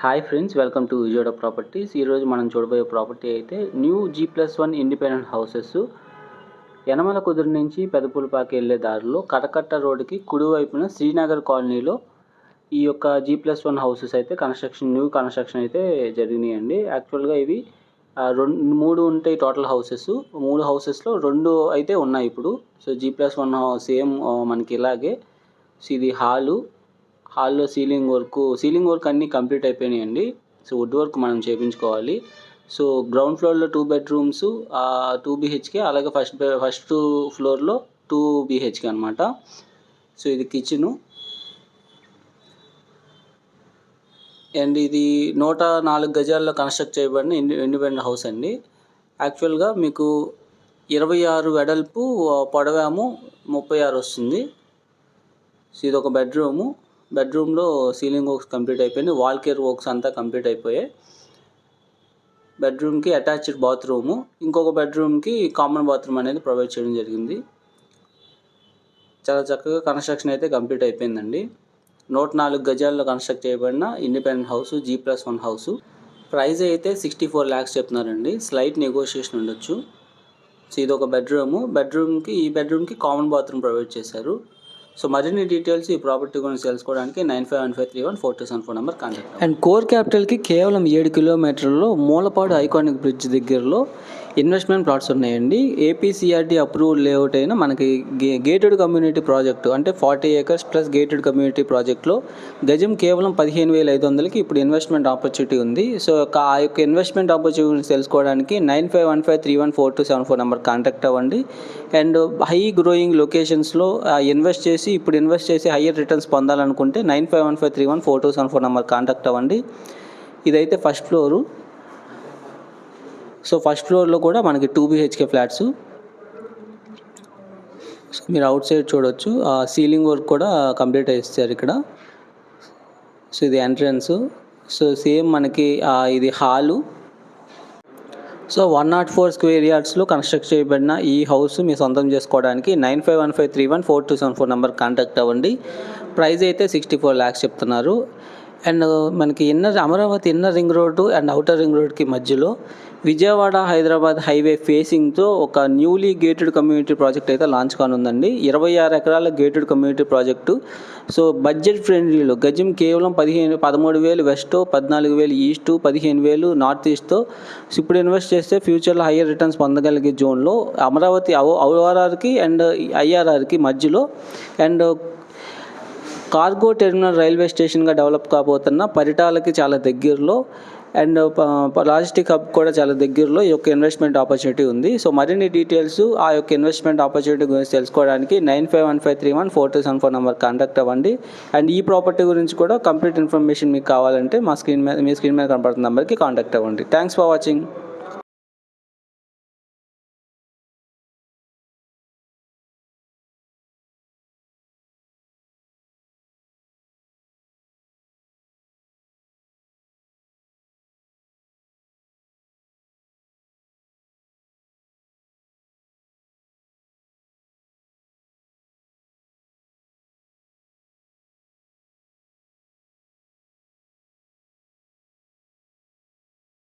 Hi friends, welcome to Vijayawada properties. ఈరోజు మనం చూడబోయే ప్రాపర్టీ అయితే new G+1 independent houses Yanamala కుదురు నుంచి పెదపులపాకి వెళ్ళే దారిలో కటకట్ట రోడ్డుకి కుడివైపున శ్రీనగర్ కాలనీలో ఈ యొక్క G+1 హౌసెస్ అయితే న్యూ కన్స్ట్రక్షన్ అయితే జరిగినాయండి. యాక్చువల్గా ఇవి మూడు ఉంటాయి టోటల్ హౌసెస్. 3 హౌసెస్లో 2 అయితే ఉన్నాయి ఇప్పుడు. సో G+1 సేమ్ మనకి ఇలాగే. సో ఇది హాల్లో సీలింగ్ వర్క్ అన్నీ కంప్లీట్ అయిపోయినాయండి. సో వుడ్ వర్క్ మనం చేయించుకోవాలి. సో గ్రౌండ్ ఫ్లోర్లో 2 బెడ్రూమ్స్ 2 BHK, అలాగే ఫస్ట్ ఫ్లోర్లో 2 BHK అనమాట. సో ఇది కిచెను అండ్ ఇది 104 గజాల్లో కన్స్ట్రక్ట్ చేయబడిన ఇండిపెండెంట్ హౌస్ అండి. యాక్చువల్గా మీకు 26 వెడల్పు, పొడవేమో 36 వస్తుంది. సో ఇది ఒక బెడ్రూమ్లో సీలింగ్ వర్క్స్ కంప్లీట్ అయిపోయింది. వాల్ కేర్ వర్క్స్ అంతా కంప్లీట్ అయిపోయాయి. బెడ్రూమ్కి అటాచ్డ్ బాత్రూము, ఇంకొక బెడ్రూమ్కి కామన్ బాత్రూమ్ అనేది ప్రొవైడ్ చేయడం జరిగింది. చాలా చక్కగా కన్స్ట్రక్షన్ అయితే కంప్లీట్ అయిపోయిందండి. 104 గజాల్లో కన్స్ట్రక్ట్ చేయబడిన independent house G+1 house. Price అయితే 64 lakhs చెప్తున్నారండి. స్లైట్ నెగోషియేషన్ ఉండొచ్చు. సో ఇది ఒక ఈ బెడ్రూమ్కి కామన్ బాత్రూమ్ ప్రొవైడ్ చేశారు. సో మరిన్ని డీటెయిల్స్ ఈ ప్రాపర్టీ గురించి తెలుసుకోవడానికి 9515314274 నెంబర్ కాంటాక్ట్. అండ్ కోర్ క్యాపిటల్కి కేవలం 7 కిలోమీటర్లలో మూలపాడు ఐకానిక్ బ్రిడ్జ్ దగ్గరలో ఇన్వెస్ట్మెంట్ ప్లాట్స్ ఉన్నాయండి. APCRD అప్రూవ్డ్ లేఅవుట్ అయిన మనకి గేటెడ్ కమ్యూనిటీ ప్రాజెక్టు, అంటే 40 acres ప్లస్ గేటెడ్ కమ్యూనిటీ ప్రాజెక్ట్లో గజం కేవలం 15,500కి ఇప్పుడు ఇన్వెస్ట్మెంట్ ఆపర్చునిటీ ఉంది. సో ఆ యొక్క ఇన్వెస్ట్మెంట్ ఆపర్చునిటీ గురించి తెలుసుకోవడానికి 9515314274 నెంబర్ కాంటాక్ట్ అవ్వండి. అండ్ హై గ్రోయింగ్ లొకేషన్స్లో ఇన్వెస్ట్ చేసి హయ్యర్ రిటర్న్స్ పొందాలనుకుంటే 9515314274 నెంబర్ కాంటాక్ట్ అవ్వండి. ఇదైతే ఫస్ట్ ఫ్లోరు. సో ఫస్ట్ ఫ్లోర్లో కూడా మనకి 2 BHK ఫ్లాట్స్. సో మీరు అవుట్ సైడ్ చూడొచ్చు, సీలింగ్ వర్క్ కూడా కంప్లీట్ చేస్తారు ఇక్కడ. సో ఇది ఎంట్రన్స్. సో సేమ్ మనకి ఇది హాలు. సో 104 స్క్వేర్ యార్డ్స్లో కన్స్ట్రక్ట్ చేయబడిన ఈ హౌస్ మీ సొంతం చేసుకోవడానికి 9515314274 నెంబర్ కాంటాక్ట్ అవ్వండి. ప్రైస్ అయితే 64 lakhs చెప్తున్నారు. అండ్ మనకి Amaravati inner ring road and outer ring రోడ్కి మధ్యలో విజయవాడ హైదరాబాద్ హైవే ఫేసింగ్తో ఒక న్యూలీ గేటెడ్ కమ్యూనిటీ ప్రాజెక్ట్ అయితే లాంచ్ కానుందండి. 26 ఎకరాల gated community project. So budget ఫ్రెండ్లీలో గజం కేవలం 13,000 వెస్ట్, 14,000 ఈస్ట్, 15,000 నార్త్ ఈస్ట్తో ఇప్పుడు ఇన్వెస్ట్ చేస్తే ఫ్యూచర్లో హయ్యర్ రిటర్న్స్ పొందగలిగే జోన్లో అమరావతి ORRకి అండ్ IRRకి మధ్యలో అండ్ కార్గో టెర్మినల్ రైల్వే స్టేషన్గా డెవలప్ కాబోతున్న పరిటాలకి చాలా దగ్గరలో అండ్ లాజిస్టిక్ హబ్ కూడా చాలా దగ్గరలో ఈ యొక్క ఇన్వెస్ట్మెంట్ ఆపర్చునిటీ ఉంది. సో మరిన్ని డీటెయిల్స్ ఆ యొక్క ఇన్వెస్ట్మెంట్ ఆపర్చునిటీ గురించి తెలుసుకోవడానికి 9515314274 నెంబర్ కాంటాక్ట్ అవ్వండి. అండ్ ఈ ప్రాపర్టీ గురించి కూడా కంప్లీట్ ఇన్ఫర్మేషన్ మీకు కావాలంటే మీ స్క్రీన్ మీద కనపడుతున్న నెంబర్కి కాంటాక్ట్ అవ్వండి. Thanks for watching.